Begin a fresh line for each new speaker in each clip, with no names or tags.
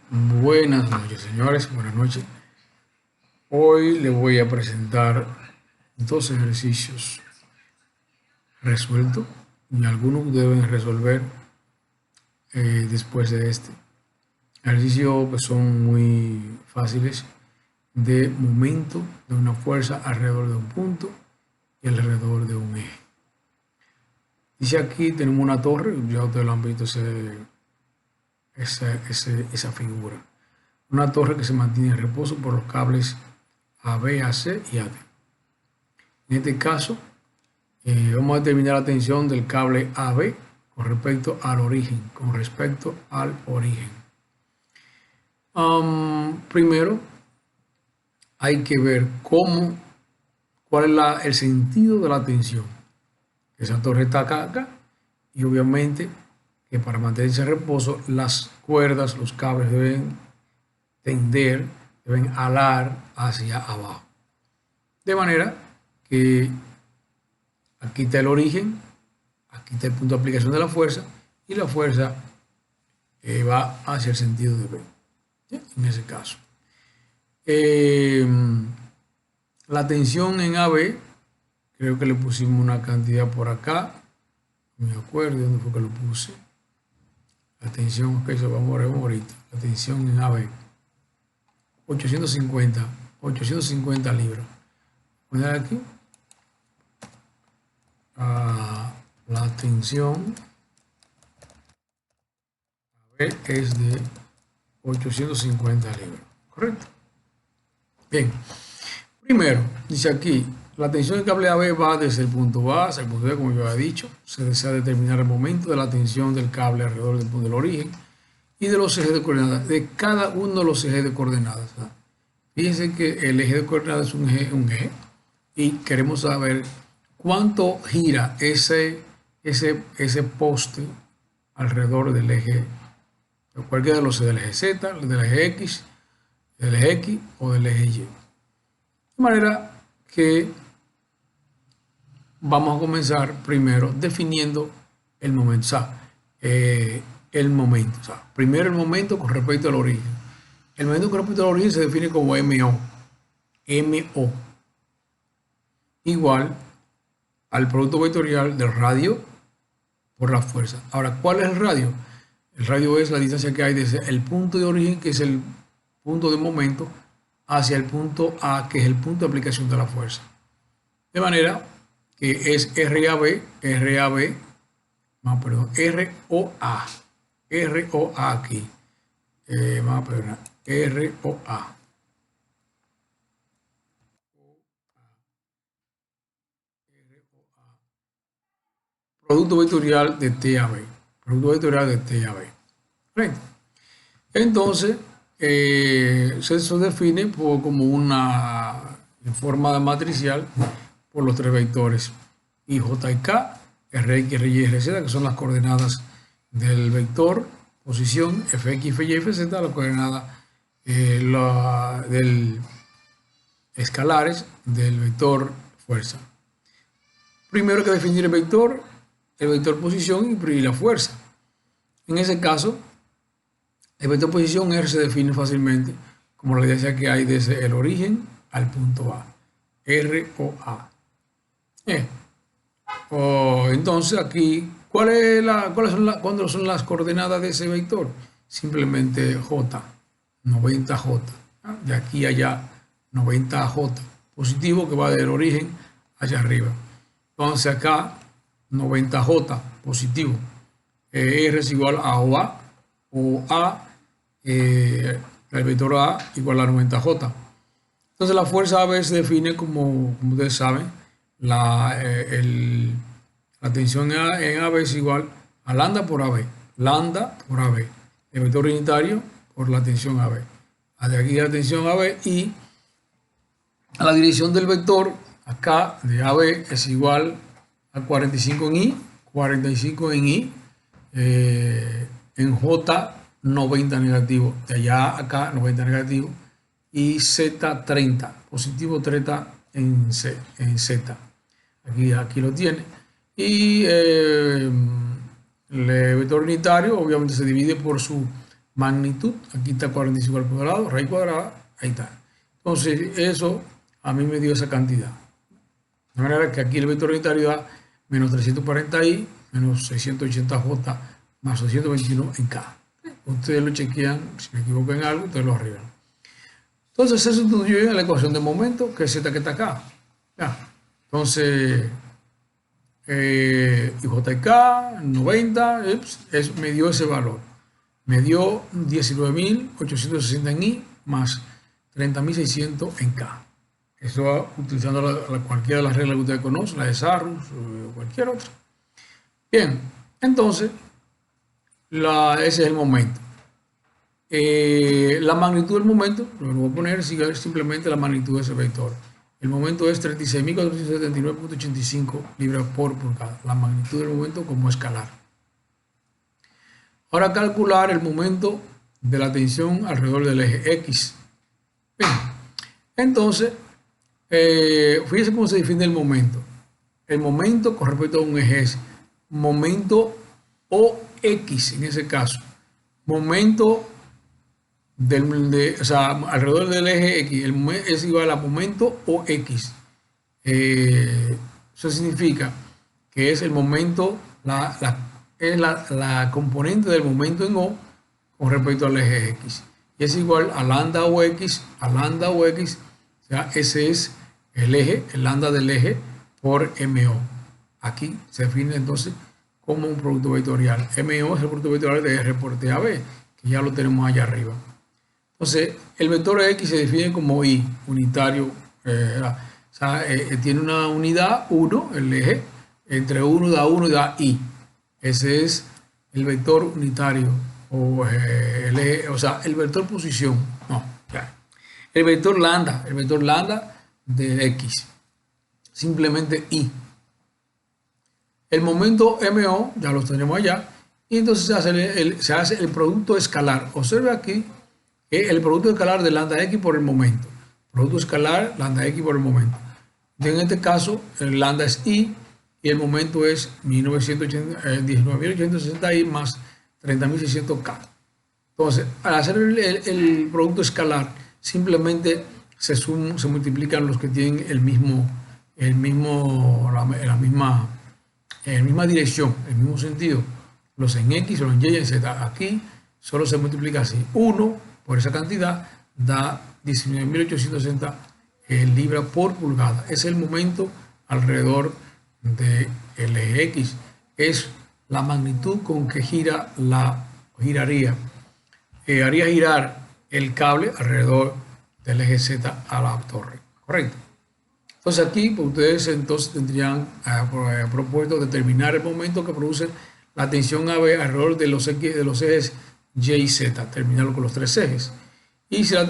Buenas noches, señores. Buenas noches. Hoy les voy a presentar dos ejercicios resueltos y algunos deben resolver después de este. Ejercicios que son muy fáciles de momento de una fuerza alrededor de un punto y alrededor de un eje. Dice aquí tenemos una torre, ya ustedes lo han visto esa figura. Una torre que se mantiene en reposo por los cables AB, AC y AD. En este caso, vamos a determinar la tensión del cable AB con respecto al origen. Primero, hay que ver cuál es el sentido de la tensión. Esa torre está acá y obviamente que para mantenerse en reposo, las cuerdas, los cables deben tender, deben alar hacia abajo. De manera que aquí está el origen, aquí está el punto de aplicación de la fuerza y la fuerza va hacia el sentido de B. ¿Sí? En ese caso. La tensión en AB, creo que le pusimos una cantidad por acá. No me acuerdo dónde fue que lo puse. La tensión, ok, eso vamos a ver ahorita. La tensión en AB. 850 libras. Poner aquí. La tensión es de 850 libras. ¿Correcto? Bien. Primero, dice aquí, la tensión del cable AB va desde el punto A hasta el punto B, como yo había dicho. Se desea determinar el momento de la tensión del cable alrededor del punto del origen y de los ejes de coordenadas, de cada uno de los ejes de coordenadas. Fíjense que el eje de coordenadas es un eje y queremos saber cuánto gira ese poste alrededor del eje, cualquiera de los ejes, del eje Z, del eje X, del eje X o del eje Y. De manera que vamos a comenzar primero definiendo el momento. Primero el momento con respecto al origen. El momento con respecto al origen se define como MO. Igual al producto vectorial del radio por la fuerza. Ahora, ¿cuál es el radio? El radio es la distancia que hay desde el punto de origen, que es el punto de momento, hacia el punto A, que es el punto de aplicación de la fuerza. De manera que es ROA aquí. ROA. Producto vectorial de TAB. Producto vectorial de TAB. Entonces, se define como una forma matricial por los tres vectores I, J y K, Rx, Ry y Rz, que son las coordenadas del vector posición, Fx, Fy y Fz, las coordenadas escalares del vector fuerza. Primero hay que definir el vector posición y la fuerza. En ese caso, el vector posición R se define fácilmente como la distancia que hay desde el origen al punto A. ROA. Entonces aquí, ¿cuáles son las coordenadas de ese vector? Simplemente J, 90J. De aquí a allá, 90J. Positivo que va del origen hacia arriba. Entonces acá, 90J, positivo. R es igual a OA, o A, el vector A igual a 90J. Entonces la fuerza AB se define como ustedes saben, la tensión en AB es igual a lambda por AB. Lambda por AB. El vector unitario por la tensión AB. De aquí la tensión AB y a la dirección del vector acá de AB es igual a 45 en I, 45 en I, en J 90 negativo, de allá acá 90 negativo y Z 30, positivo 30 en Z. Aquí lo tiene. Y el vector unitario obviamente se divide por su magnitud, aquí está 45 al cuadrado, raíz cuadrada, ahí está. Entonces, eso a mí me dio esa cantidad. De manera que aquí el vector unitario da menos 340i, menos 680j, más 221 en K. Ustedes lo chequean, si me equivoco en algo, ustedes lo arreglan. Entonces se sustituye en la ecuación de momento, que es esta que está acá. Ya. Entonces, IJK 90, me dio ese valor. Me dio 19.860 en I más 30.600 en K. Eso utilizando cualquiera de las reglas que ustedes conocen, la de Sarrus o cualquier otra. Bien, entonces, ese es el momento. La magnitud del momento, lo voy a poner simplemente la magnitud de ese vector. El momento es 36.479.85 libras por pulgada. La magnitud del momento como escalar. Ahora calcular el momento de la tensión alrededor del eje X. Bien, entonces, fíjense cómo se define el momento. El momento con respecto a un eje es momento OX en ese caso. Momento alrededor del eje X, es igual a momento OX. Eso significa que es el momento, es la componente del momento en O con respecto al eje X. Y es igual a lambda OX, o sea, ese es el eje, el lambda del eje por MO. Aquí se define entonces como un producto vectorial. MO es el producto vectorial de R por TAB, que ya lo tenemos allá arriba. Entonces, el vector X se define como I, unitario. Tiene una unidad, 1, el eje, entre 1 y da I. Ese es el vector unitario, o el eje, el vector posición. No, ya. El vector lambda de X. Simplemente I. El momento MO, ya lo tenemos allá, y entonces se hace el producto escalar. Observe aquí el producto escalar de lambda X por el momento. Producto escalar lambda X por el momento. En este caso, el lambda es I y el momento es 19.860I más 30.600K. Entonces, al hacer el producto escalar, simplemente se multiplican los que tienen la misma dirección, el mismo sentido. Los en X, los en Y, en Z. Aquí solo se multiplica así. 1 por esa cantidad da 19.860 libras por pulgada. Es el momento alrededor del eje X. Es la magnitud con que haría girar el cable alrededor del eje Z a la torre. Correcto. Entonces aquí pues, ustedes entonces tendrían propuesto determinar el momento que produce la tensión AB alrededor de los ejes Y y Z, terminarlo con los tres ejes. Y si la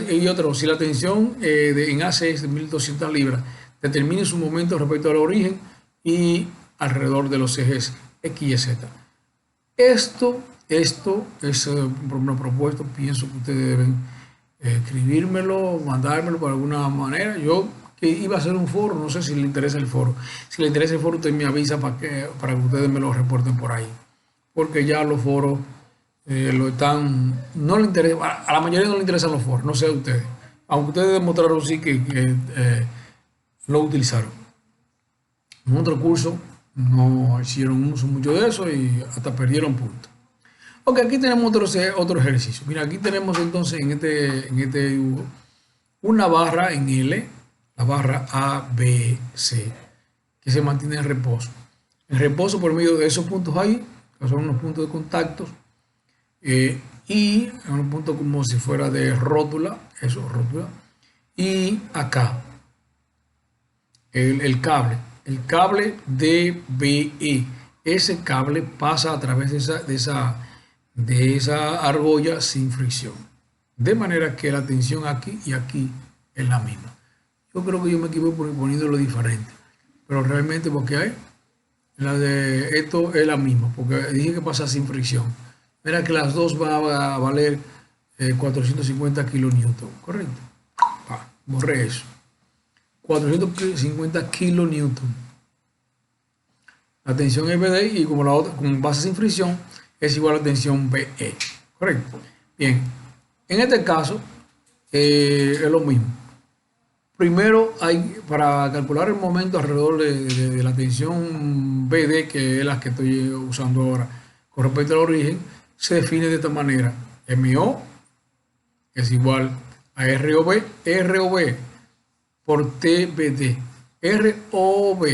tensión en AC es de 1.200 libras, determine su momento respecto al origen y alrededor de los ejes X y Z. Esto es una propuesta, pienso que ustedes deben escribírmelo, mandármelo por alguna manera. Yo que iba a hacer un foro, no sé si le interesa el foro. Si le interesa el foro, usted me avisa para que ustedes me lo reporten por ahí. Porque ya los foros no le interesa, a la mayoría no le interesan los foros, no sé a ustedes. Aunque ustedes demostraron sí que lo utilizaron. En otro curso no hicieron uso mucho de eso y hasta perdieron puntos. Ok, aquí tenemos otro ejercicio. Mira, aquí tenemos entonces en este dibujo una barra en L, la barra A, B, C, que se mantiene en reposo. En reposo por medio de esos puntos ahí, que son unos puntos de contactos, y un punto como si fuera de rótula, rótula, y acá el cable DBE, ese cable pasa a través de esa argolla sin fricción, de manera que la tensión aquí y aquí es la misma. Yo creo que yo me equivoco poniéndolo diferente, pero realmente porque hay la de esto es la misma, porque dije que pasa sin fricción. Mira que las dos van a valer 450 kilonewton, ¿correcto? Borré eso. 450 kilonewton. La tensión es BD y como la otra, como pasa sin fricción, es igual a la tensión BE, ¿correcto? Bien, en este caso es lo mismo. Primero hay, para calcular el momento alrededor de la tensión BD, que es la que estoy usando ahora, con respecto al origen, se define de esta manera. MO es igual a ROV, ROV por TBD. ROV,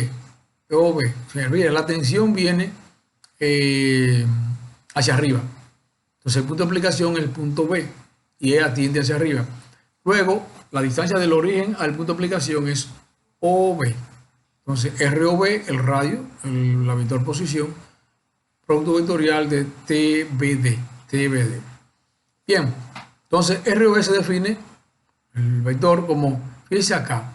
OV. O sea, la tensión viene hacia arriba. Entonces el punto de aplicación es el punto B y E atiende hacia arriba. Luego, la distancia del origen al punto de aplicación es OB. Entonces, ROB, el radio, la vector posición, producto vectorial de TBD. TBD. Bien, entonces ROB se define el vector como, fíjense acá,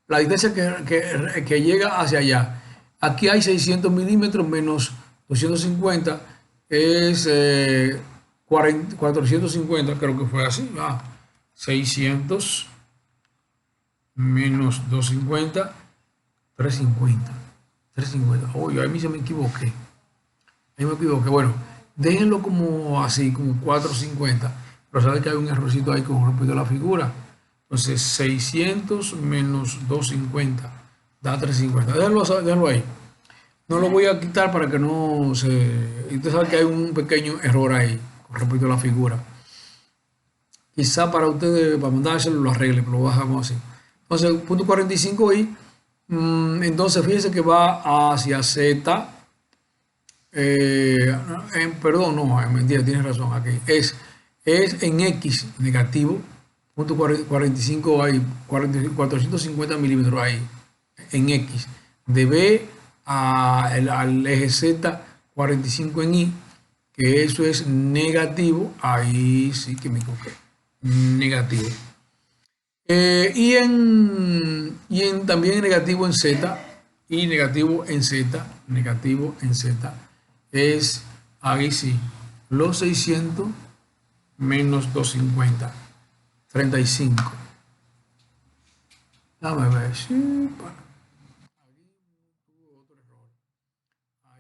la distancia que llega hacia allá. Aquí hay 600 milímetros menos 250 es 450, creo que fue así. 600 menos 250, 350. 350. Oye, a mí se me equivoqué. Ahí me equivoqué. Bueno, déjenlo como así, como 450. Pero saben que hay un errorcito ahí con respecto a la figura. Entonces, 600 menos 250 da 350. Déjenlo ahí. No lo voy a quitar para que no se... Usted sabe que hay un pequeño error ahí con respecto a la figura. Quizá para ustedes, para mandárselo, lo arregle, pero lo bajamos así. Entonces, punto 45i, entonces fíjense que va hacia Z. Perdón, no, mentira, tienes razón aquí. Es en X negativo, punto 45 ahí, 450 milímetros ahí, en X. De B al eje Z, 45 en Y, que eso es negativo. Ahí sí que me equivoqué. Negativo. También negativo en Z, y negativo en Z, es ahí sí, los 600 menos 250, 35. Dame ver, sí,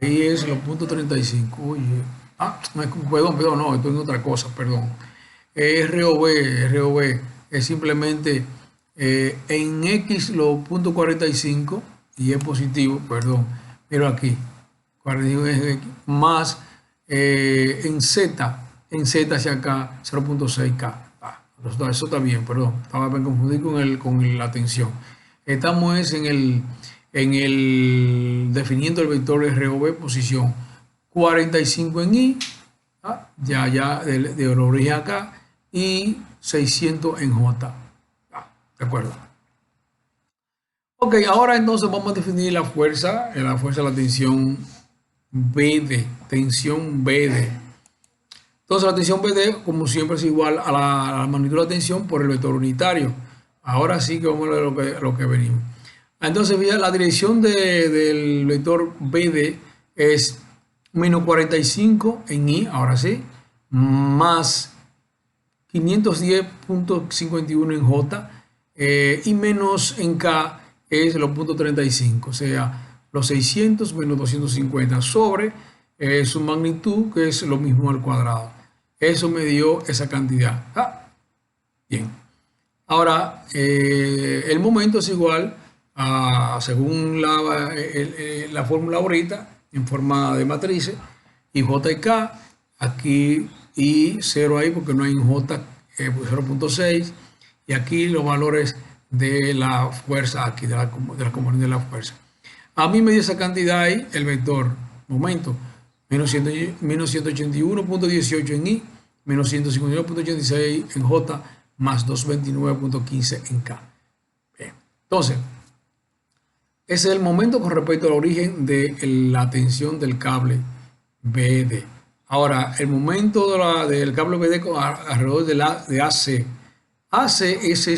ahí es los puntos 35. Oye, perdón, no, estoy en otra cosa, perdón. ROV es simplemente en X los puntos 45 y es positivo, perdón, pero aquí 45 es X, más en Z hacia acá 0.6K. Eso está bien, perdón, me confundí con la tensión. Estamos en el definiendo el vector ROV posición 45 en Y, ya de origen acá, y 600 en J. ¿De acuerdo? Ok, ahora entonces vamos a definir la fuerza de la tensión BD. Tensión BD. Entonces la tensión BD, como siempre, es igual a la magnitud de la tensión por el vector unitario. Ahora sí que vamos a ver lo que venimos. Entonces, la dirección del vector BD es menos 45 en Y, ahora sí, más 510.51 en J, y menos en K es los puntos 35, o sea, los 600 menos 250 sobre su magnitud, que es lo mismo al cuadrado. Eso me dio esa cantidad. Bien. Ahora, el momento es igual según la fórmula ahorita, en forma de matrices, y J y K, aquí y 0 ahí porque no hay en J, 0.6, y aquí los valores de la fuerza, aquí de la componente de la fuerza. A mí me dio esa cantidad ahí, el vector momento, menos 181.18 en Y, menos 151.86 en J, más 229.15 en K. Bien. Entonces, ese es el momento con respecto al origen de la tensión del cable BD. Ahora, el momento del cable BD alrededor de AC. AC es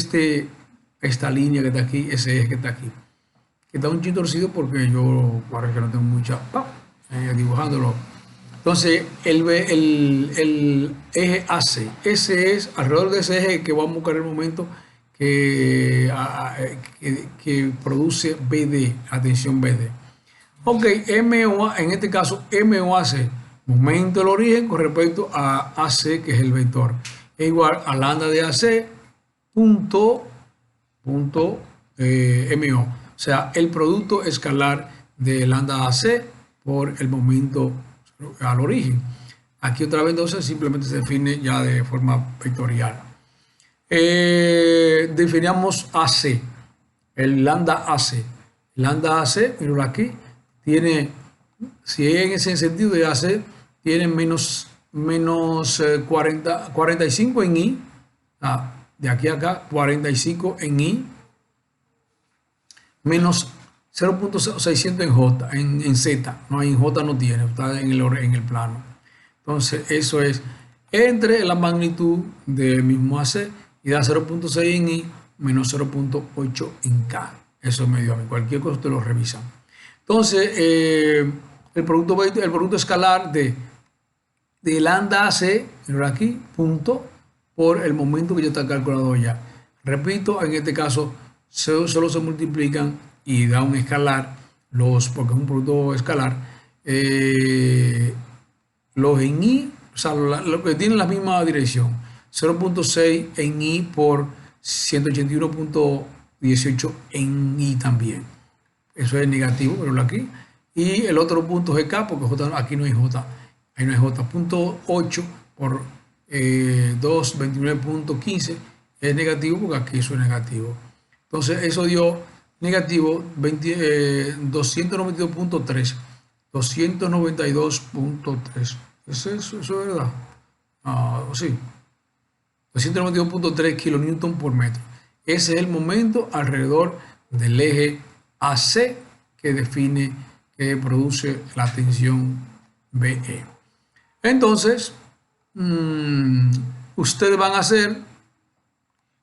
esta línea que está aquí, ese eje que está aquí. Que está un chin torcido porque yo parece que no tengo mucha dibujándolo. Entonces, el eje AC, ese es alrededor de ese eje que vamos a buscar el momento que produce BD, la tensión BD. Ok, MOA, en este caso MOAC, Momento del origen con respecto a AC, que es el vector, es igual a lambda de AC punto MO. O sea, el producto escalar de lambda AC por el momento al origen. Aquí otra vez entonces simplemente se define ya de forma vectorial. Definamos AC, el lambda AC. Lambda AC, míralo aquí, tiene, si es en ese sentido de AC, tiene menos 45 en I, de aquí a acá, 45 en I, menos 0.600 en J, en Z, no, en J no tiene, está en el plano. Entonces, eso es entre la magnitud del mismo AC y da 0.6 en I menos 0.8 en K. Eso es medio a mí. Cualquier cosa te lo revisan. Entonces, el producto escalar de lambda AC, aquí, punto, por el momento que ya está calculado ya. Repito, en este caso, solo se multiplican y da un escalar, porque es un producto escalar, los en I, o sea, lo que tienen la misma dirección, 0.6 en I por 181.18 en I también. Eso es negativo, pero aquí. Y el otro punto es K, porque J, aquí no hay J. Ahí no hay J. Punto 8 por 229.15 es negativo, porque aquí eso es negativo. Entonces, eso dio negativo 292.3. 292.3. Eso es verdad. Sí. 292.3 kilonewton por metro. Ese es el momento alrededor del eje AC que define, que produce la tensión BE. Entonces, ustedes van a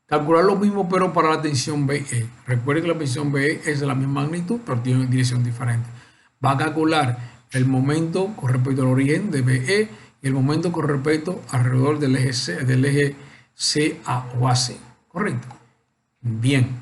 calcular lo mismo, pero para la tensión BE. Recuerden que la tensión BE es de la misma magnitud, pero tiene dirección diferente. Va a calcular el momento con respecto al origen de BE y el momento con respecto alrededor del eje CA o AC. ¿Correcto? Bien.